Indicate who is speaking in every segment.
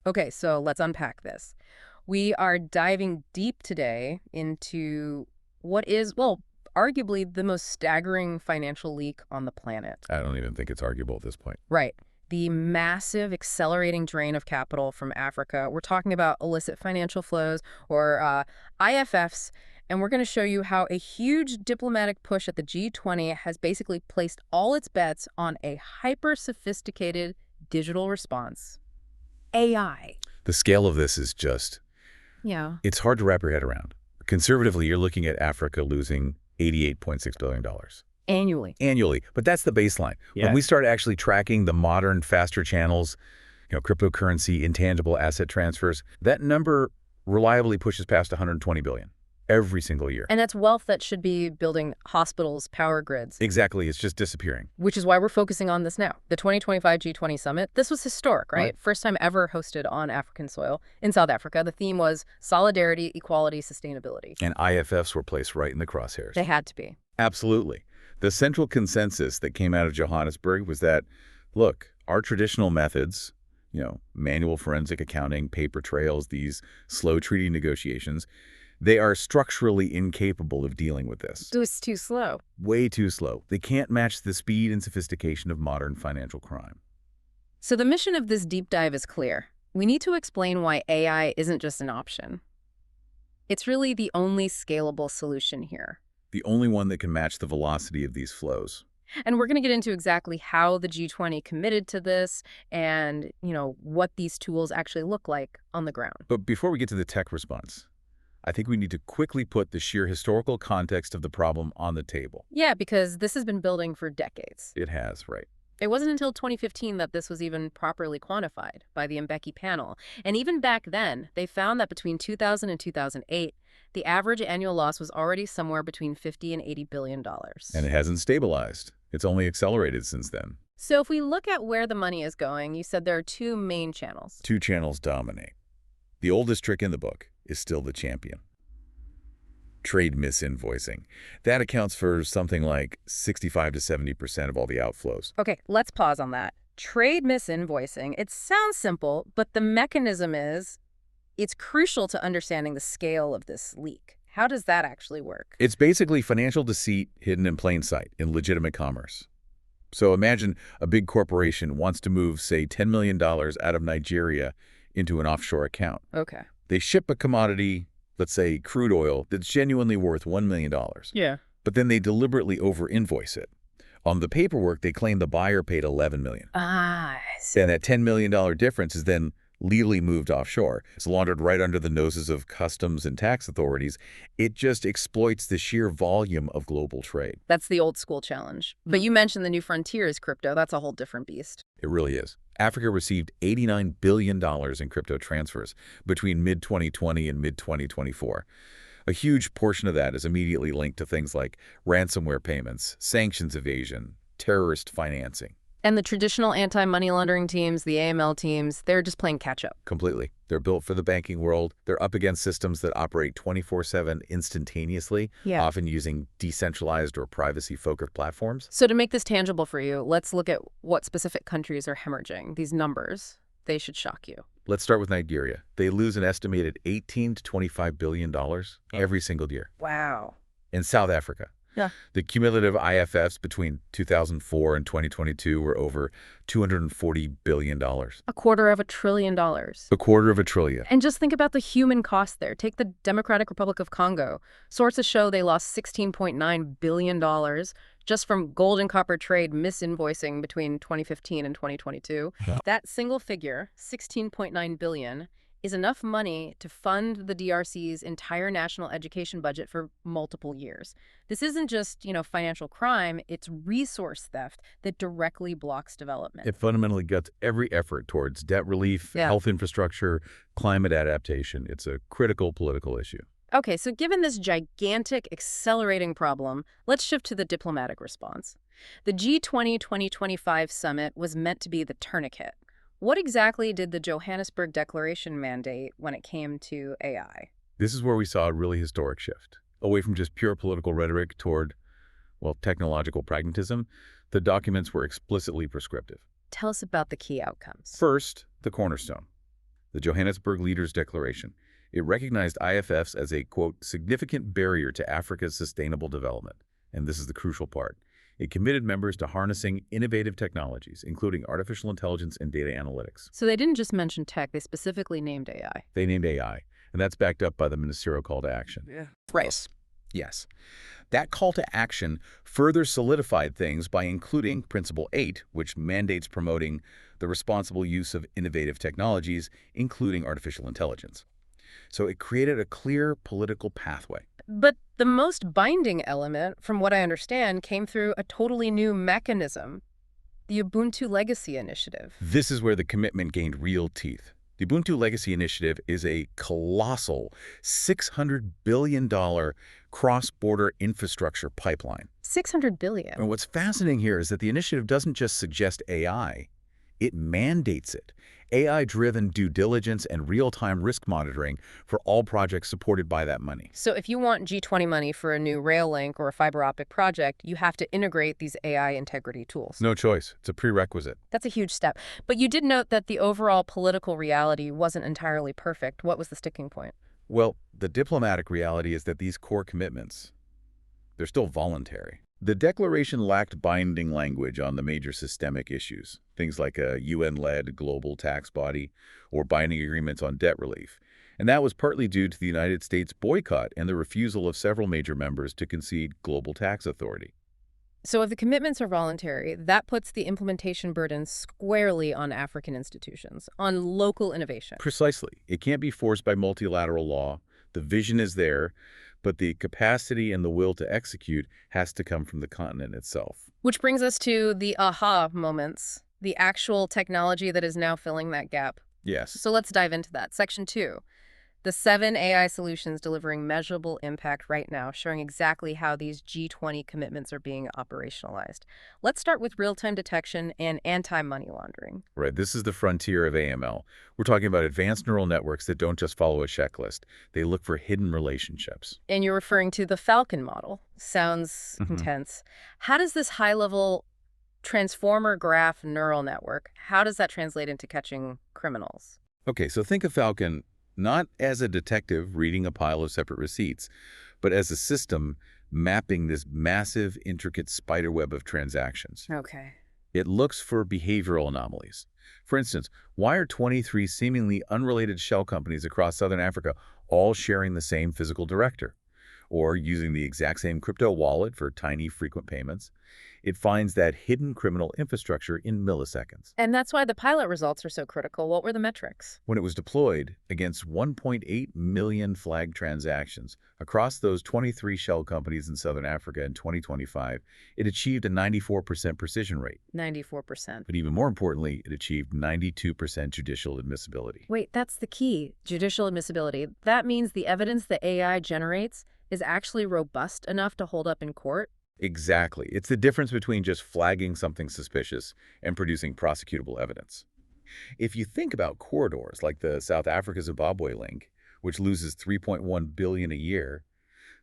Speaker 1: Okay, so let's unpack this. We are diving deep today into what is, well, arguably the most staggering financial leak on the planet.
Speaker 2: I don't even think it's arguable at this point.
Speaker 1: Right. The massive accelerating drain of capital from Africa. We're talking about illicit financial flows, or IFFs, and we're going to show you how a huge diplomatic push at the G20 has basically placed all its bets on a hyper-sophisticated digital response. AI.
Speaker 2: The scale of this is just,
Speaker 1: Yeah.
Speaker 2: it's hard to wrap your head around. Conservatively, you're looking at Africa losing $88.6 billion
Speaker 1: Annually.
Speaker 2: but that's the baseline. When we start actually tracking the modern, faster channels, cryptocurrency, intangible asset transfers, that number reliably pushes past 120 billion every single year.
Speaker 1: And that's wealth that should be building hospitals, power grids.
Speaker 2: Exactly. It's just disappearing.
Speaker 1: Which is why we're focusing on this now. The 2025 G20 Summit, this was historic, right? First time ever hosted on African soil in South Africa. The theme was solidarity, equality, sustainability.
Speaker 2: And IFFs were placed right in the crosshairs.
Speaker 1: They had to be.
Speaker 2: Absolutely. The central consensus that came out of Johannesburg was that, look, our traditional methods, manual forensic accounting, paper trails, these slow treaty negotiations, they are structurally incapable of dealing with this.
Speaker 1: It was too slow.
Speaker 2: Way too slow. They can't match the speed and sophistication of modern financial crime.
Speaker 1: So the mission of this deep dive is clear. We need to explain why AI isn't just an option. It's really the only scalable solution here.
Speaker 2: The only one that can match the velocity of these flows.
Speaker 1: And we're going to get into exactly how the G20 committed to this and, what these tools actually look like on the ground.
Speaker 2: But before we get to the tech response, I think we need to quickly put the sheer historical context of the problem on the table.
Speaker 1: Yeah, because this has been building for decades.
Speaker 2: It has, right.
Speaker 1: It wasn't until 2015 that this was even properly quantified by the Mbeki panel. And even back then, they found that between 2000 and 2008, the average annual loss was already somewhere between $50 and $80 billion.
Speaker 2: And it hasn't stabilized. It's only accelerated since then.
Speaker 1: So if we look at where the money is going, you said there are two main channels.
Speaker 2: Two channels dominate. The oldest trick in the book is still the champion. Trade mis-invoicing. That accounts for something like 65 to 70% of all the outflows.
Speaker 1: Okay, let's pause on that. Trade mis-invoicing. It sounds simple, but the mechanism is, it's crucial to understanding the scale of this leak. How does that actually work?
Speaker 2: It's basically financial deceit hidden in plain sight in legitimate commerce. So imagine a big corporation wants to move, say, $10 million out of Nigeria into an offshore account.
Speaker 1: Okay.
Speaker 2: They ship a commodity, let's say crude oil, that's genuinely worth $1 million.
Speaker 1: Yeah.
Speaker 2: But then they deliberately over-invoice it. On the paperwork, they claim the buyer paid $11 million.
Speaker 1: Ah, I see.
Speaker 2: And that $10 million difference is then legally moved offshore. It's laundered right under the noses of customs and tax authorities. It just exploits the sheer volume of global trade.
Speaker 1: That's the old school challenge. But you mentioned the new frontier is crypto. That's a whole different beast.
Speaker 2: It really is. Africa received $89 billion in crypto transfers between mid-2020 and mid-2024. A huge portion of that is immediately linked to things like ransomware payments, sanctions evasion, terrorist financing.
Speaker 1: And the traditional anti-money laundering teams, the AML teams, they're just playing catch-up.
Speaker 2: Completely. They're built for the banking world. They're up against systems that operate 24/7 instantaneously, often using decentralized or privacy-focused platforms.
Speaker 1: So to make this tangible for you, let's look at what specific countries are hemorrhaging. These numbers, they should shock you.
Speaker 2: Let's start with Nigeria. They lose an estimated $18 to $25 billion every single year.
Speaker 1: Wow.
Speaker 2: In South Africa, the cumulative IFFs between 2004 and 2022 were over $240 billion.
Speaker 1: $250 billion.
Speaker 2: $250 billion.
Speaker 1: And just think about the human cost there. Take the Democratic Republic of Congo. Sources show they lost $16.9 billion just from gold and copper trade mis-invoicing between 2015 and 2022. That single figure, $16.9 billion, is enough money to fund the DRC's entire national education budget for multiple years. This isn't just, financial crime, it's resource theft that directly blocks development.
Speaker 2: It fundamentally guts every effort towards debt relief, health infrastructure, climate adaptation. It's a critical political issue.
Speaker 1: Okay, so given this gigantic, accelerating problem, let's shift to the diplomatic response. The G20 2025 Summit was meant to be the tourniquet. What exactly did the Johannesburg Declaration mandate when it came to AI?
Speaker 2: This is where we saw a really historic shift. Away from just pure political rhetoric toward, technological pragmatism, the documents were explicitly prescriptive.
Speaker 1: Tell us about the key outcomes.
Speaker 2: First, the cornerstone. the Johannesburg Leaders Declaration. It recognized IFFs as a, quote, significant barrier to Africa's sustainable development. And this is the crucial part. It committed members to harnessing innovative technologies, including artificial intelligence and data analytics.
Speaker 1: So they didn't just mention tech, they specifically named AI.
Speaker 2: They named AI, and that's backed up by the ministerial call to action.
Speaker 3: Yeah.
Speaker 1: Right.
Speaker 2: Yes. That call to action further solidified things by including Principle 8, which mandates promoting the responsible use of innovative technologies, including artificial intelligence. So it created a clear political pathway.
Speaker 1: But the most binding element, from what I understand, came through a totally new mechanism, the Ubuntu Legacy Initiative.
Speaker 2: This is where the commitment gained real teeth. The Ubuntu Legacy Initiative is a colossal $600 billion cross-border infrastructure pipeline.
Speaker 1: $600 billion.
Speaker 2: And what's fascinating here is that the initiative doesn't just suggest AI, it mandates it. AI-driven due diligence and real-time risk monitoring for all projects supported by that money.
Speaker 1: So if you want G20 money for a new rail link or a fiber optic project, you have to integrate these AI integrity tools.
Speaker 2: No choice. It's a prerequisite.
Speaker 1: That's a huge step. But you did note that the overall political reality wasn't entirely perfect. What was the sticking point?
Speaker 2: Well, the diplomatic reality is that these core commitments, they're still voluntary. The declaration lacked binding language on the major systemic issues, things like a UN-led global tax body or binding agreements on debt relief. And that was partly due to the United States boycott and the refusal of several major members to concede global tax authority.
Speaker 1: So if the commitments are voluntary, that puts the implementation burden squarely on African institutions, on local innovation.
Speaker 2: Precisely. It can't be forced by multilateral law. The vision is there, but the capacity and the will to execute has to come from the continent itself.
Speaker 1: Which brings us to the aha moments, the actual technology that is now filling that gap.
Speaker 2: Yes.
Speaker 1: So let's dive into that. Section 2, the 7 AI solutions delivering measurable impact right now, showing exactly how these G20 commitments are being operationalized. Let's start with real-time detection and anti-money laundering.
Speaker 2: Right. This is the frontier of AML. We're talking about advanced neural networks that don't just follow a checklist. They look for hidden relationships.
Speaker 1: And you're referring to the Falcon model. Sounds intense. How does this high-level transformer graph neural network, how does that translate into catching criminals?
Speaker 2: Okay, so think of Falcon not as a detective reading a pile of separate receipts, but as a system mapping this massive, intricate spiderweb of transactions.
Speaker 1: Okay.
Speaker 2: It looks for behavioral anomalies. For instance, why are 23 seemingly unrelated shell companies across Southern Africa all sharing the same physical director? Or using the exact same crypto wallet for tiny, frequent payments? It finds that hidden criminal infrastructure in milliseconds.
Speaker 1: And that's why the pilot results are so critical. What were the metrics?
Speaker 2: When it was deployed against 1.8 million flagged transactions across those 23 shell companies in Southern Africa in 2025, it achieved a 94% precision rate.
Speaker 1: 94%.
Speaker 2: But even more importantly, it achieved 92% judicial admissibility.
Speaker 1: Wait, that's the key. Judicial admissibility. That means the evidence the AI generates is actually robust enough to hold up in court?
Speaker 2: Exactly. It's the difference between just flagging something suspicious and producing prosecutable evidence. If you think about corridors like the South Africa-Zimbabwe link, which loses $3.1 billion a year,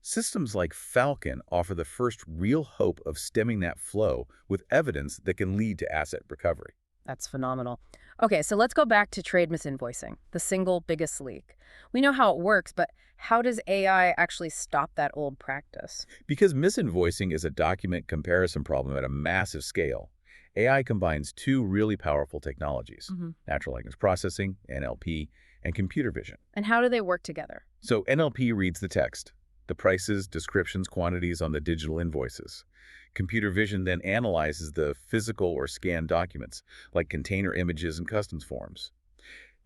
Speaker 2: systems like Falcon offer the first real hope of stemming that flow with evidence that can lead to asset recovery.
Speaker 1: That's phenomenal. Okay, so let's go back to trade mis-invoicing, the single biggest leak. We know how it works, but how does AI actually stop that old practice?
Speaker 2: Because mis-invoicing is a document comparison problem at a massive scale, AI combines two really powerful technologies, natural language processing, NLP, and computer vision.
Speaker 1: And how do they work together?
Speaker 2: So NLP reads the text, the prices, descriptions, quantities on the digital invoices. Computer vision then analyzes the physical or scanned documents, like container images and customs forms.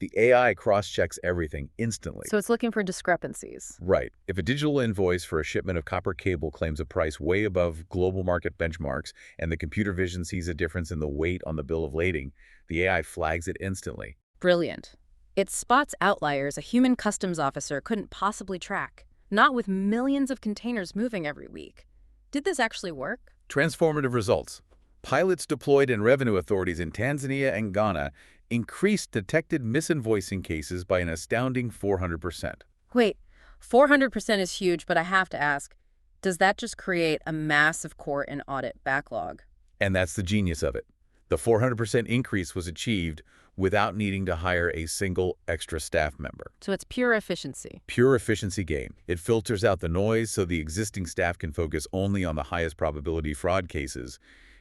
Speaker 2: The AI cross-checks everything instantly.
Speaker 1: So it's looking for discrepancies.
Speaker 2: Right. If a digital invoice for a shipment of copper cable claims a price way above global market benchmarks, and the computer vision sees a difference in the weight on the bill of lading, the AI flags it instantly.
Speaker 1: Brilliant. It spots outliers a human customs officer couldn't possibly track, not with millions of containers moving every week. Did this actually work?
Speaker 2: Transformative results. Pilots deployed in revenue authorities in Tanzania and Ghana increased detected mis-invoicing cases by an astounding 400%.
Speaker 1: Wait, 400% is huge, but I have to ask, does that just create a massive court and audit backlog?
Speaker 2: And that's the genius of it. The 400% increase was achieved without needing to hire a single extra staff member.
Speaker 1: So it's pure efficiency.
Speaker 2: Pure efficiency gain. It filters out the noise so the existing staff can focus only on the highest probability fraud cases.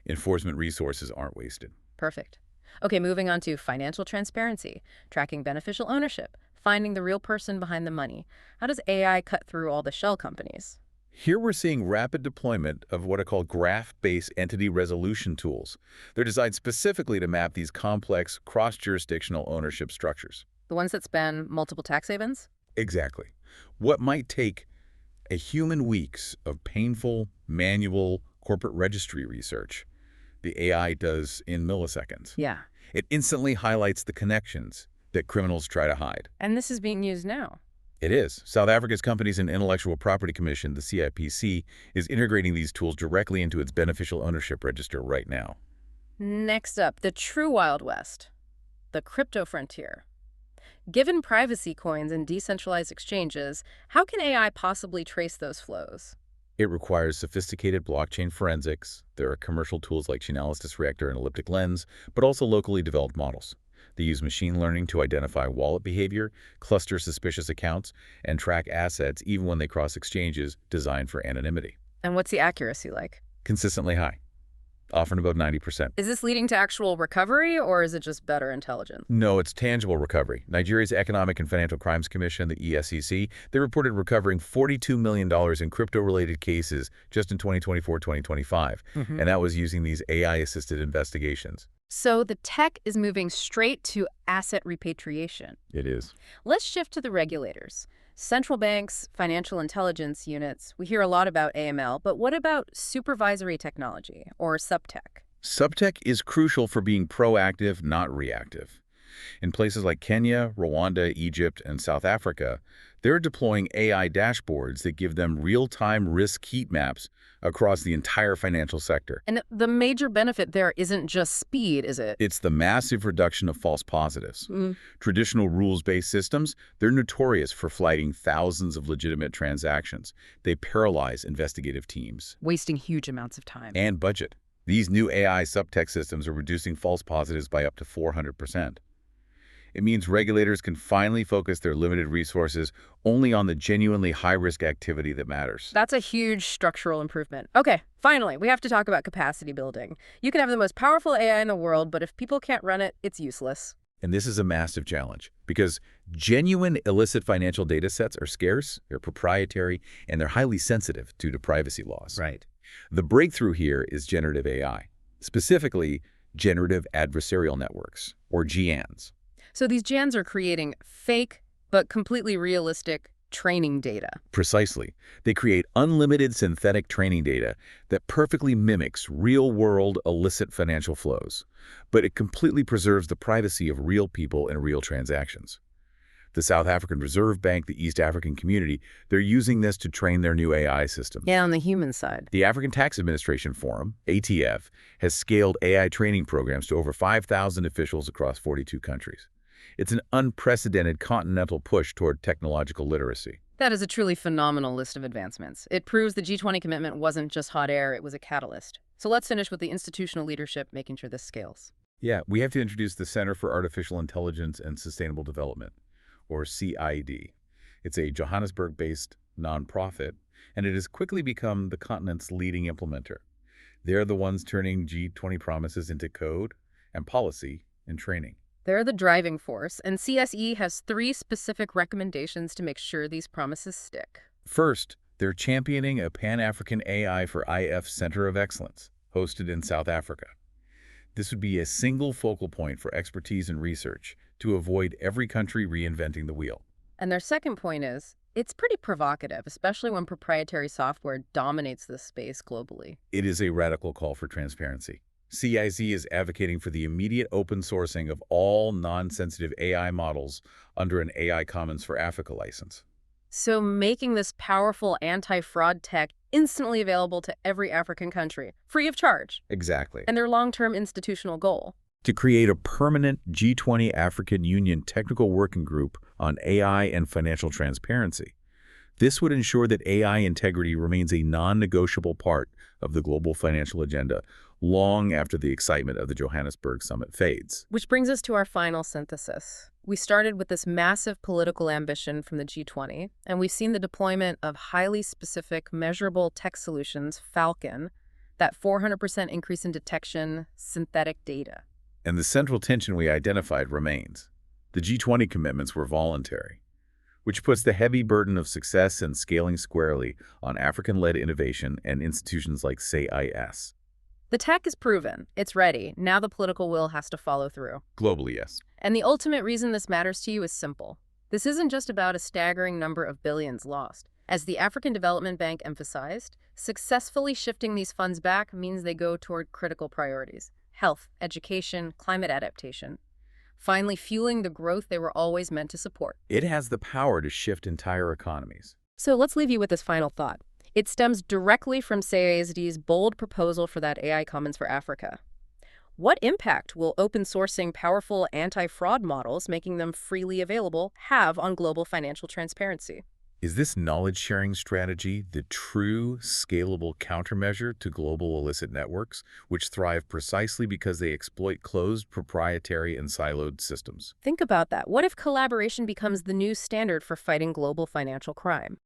Speaker 2: Enforcement resources aren't wasted.
Speaker 1: Perfect. Okay, moving on to financial transparency, tracking beneficial ownership, finding the real person behind the money. How does AI cut through all the shell companies?
Speaker 2: Here we're seeing rapid deployment of what are called graph-based entity resolution tools. They're designed specifically to map these complex, cross-jurisdictional ownership structures.
Speaker 1: The ones that span multiple tax havens?
Speaker 2: Exactly. What might take a human weeks of painful, manual corporate registry research, the AI does in milliseconds.
Speaker 1: Yeah.
Speaker 2: It instantly highlights the connections that criminals try to hide.
Speaker 1: And this is being used now.
Speaker 2: It is. South Africa's Companies and Intellectual Property Commission, the CIPC, is integrating these tools directly into its beneficial ownership register right now.
Speaker 1: Next up, the true Wild West, the crypto frontier. Given privacy coins and decentralized exchanges, how can AI possibly trace those flows?
Speaker 2: It requires sophisticated blockchain forensics. There are commercial tools like Chainalysis Reactor and Elliptic Lens, but also locally developed models. They use machine learning to identify wallet behavior, cluster suspicious accounts, and track assets even when they cross exchanges designed for anonymity.
Speaker 1: And what's the accuracy like?
Speaker 2: Consistently high, often above 90%.
Speaker 1: Is this leading to actual recovery, or is it just better intelligence?
Speaker 2: No, it's tangible recovery. Nigeria's Economic and Financial Crimes Commission, the EFCC, they reported recovering $42 million in crypto-related cases just in 2024-2025, and that was using these AI-assisted investigations.
Speaker 1: So the tech is moving straight to asset repatriation.
Speaker 2: It is.
Speaker 1: Let's shift to the regulators. Central banks, financial intelligence units, we hear a lot about AML, but what about supervisory technology, or subtech?
Speaker 2: Subtech is crucial for being proactive, not reactive. In places like Kenya, Rwanda, Egypt, and South Africa, they're deploying AI dashboards that give them real-time risk heat maps across the entire financial sector.
Speaker 1: And the major benefit there isn't just speed, is it?
Speaker 2: It's the massive reduction of false positives. Traditional rules-based systems, they're notorious for flagging thousands of legitimate transactions. They paralyze investigative teams.
Speaker 1: Wasting huge amounts of time.
Speaker 2: And budget. These new AI subtech systems are reducing false positives by up to 400%. It means regulators can finally focus their limited resources only on the genuinely high-risk activity that matters.
Speaker 1: That's a huge structural improvement. Okay, finally, we have to talk about capacity building. You can have the most powerful AI in the world, but if people can't run it, it's useless.
Speaker 2: And this is a massive challenge because genuine illicit financial data sets are scarce, they're proprietary, and they're highly sensitive due to privacy laws.
Speaker 3: Right.
Speaker 2: The breakthrough here is generative AI, specifically generative adversarial networks, or GANs.
Speaker 1: So these GANs are creating fake, but completely realistic training data.
Speaker 2: Precisely. They create unlimited synthetic training data that perfectly mimics real-world illicit financial flows, but it completely preserves the privacy of real people and real transactions. The South African Reserve Bank, the East African Community, they're using this to train their new AI system.
Speaker 1: Yeah, on the human side.
Speaker 2: The African Tax Administration Forum, ATF, has scaled AI training programs to over 5,000 officials across 42 countries. It's an unprecedented continental push toward technological literacy.
Speaker 1: That is a truly phenomenal list of advancements. It proves the G20 commitment wasn't just hot air, it was a catalyst. So let's finish with the institutional leadership making sure this scales.
Speaker 2: Yeah, we have to introduce the Center for Artificial Intelligence and Sustainable Development, or CAISD. It's a Johannesburg-based nonprofit, and it has quickly become the continent's leading implementer. They're the ones turning G20 promises into code and policy and training.
Speaker 1: They're the driving force, and CSE has 3 specific recommendations to make sure these promises stick.
Speaker 2: First, they're championing a Pan-African AI for IFF Center of Excellence, hosted in South Africa. This would be a single focal point for expertise and research to avoid every country reinventing the wheel.
Speaker 1: And their second point is, it's pretty provocative, especially when proprietary software dominates this space globally.
Speaker 2: It is a radical call for transparency. CIZ is advocating for the immediate open sourcing of all non-sensitive AI models under an AI Commons for Africa license.
Speaker 1: So making this powerful anti-fraud tech instantly available to every African country, free of charge.
Speaker 2: Exactly.
Speaker 1: And their long-term institutional goal.
Speaker 2: To create a permanent G20 African Union technical working group on AI and financial transparency. This would ensure that AI integrity remains a non-negotiable part of the global financial agenda long after the excitement of the Johannesburg Summit fades.
Speaker 1: Which brings us to our final synthesis. We started with this massive political ambition from the G20, and we've seen the deployment of highly specific, measurable tech solutions, Falcon, that 400% increase in detection, synthetic data.
Speaker 2: And the central tension we identified remains. The G20 commitments were voluntary, which puts the heavy burden of success and scaling squarely on African-led innovation and institutions like CAISD.
Speaker 1: The tech is proven. It's ready. Now the political will has to follow through.
Speaker 2: Globally, yes.
Speaker 1: And the ultimate reason this matters to you is simple. This isn't just about a staggering number of billions lost. As the African Development Bank emphasized, successfully shifting these funds back means they go toward critical priorities: health, education, climate adaptation. Finally, fueling the growth they were always meant to support.
Speaker 2: It has the power to shift entire economies.
Speaker 1: So let's leave you with this final thought. It stems directly from CAISD's bold proposal for that AI Commons for Africa. What impact will open sourcing powerful anti-fraud models, making them freely available, have on global financial transparency?
Speaker 2: Is this knowledge-sharing strategy the true, scalable countermeasure to global illicit networks, which thrive precisely because they exploit closed, proprietary, and siloed systems?
Speaker 1: Think about that. What if collaboration becomes the new standard for fighting global financial crime?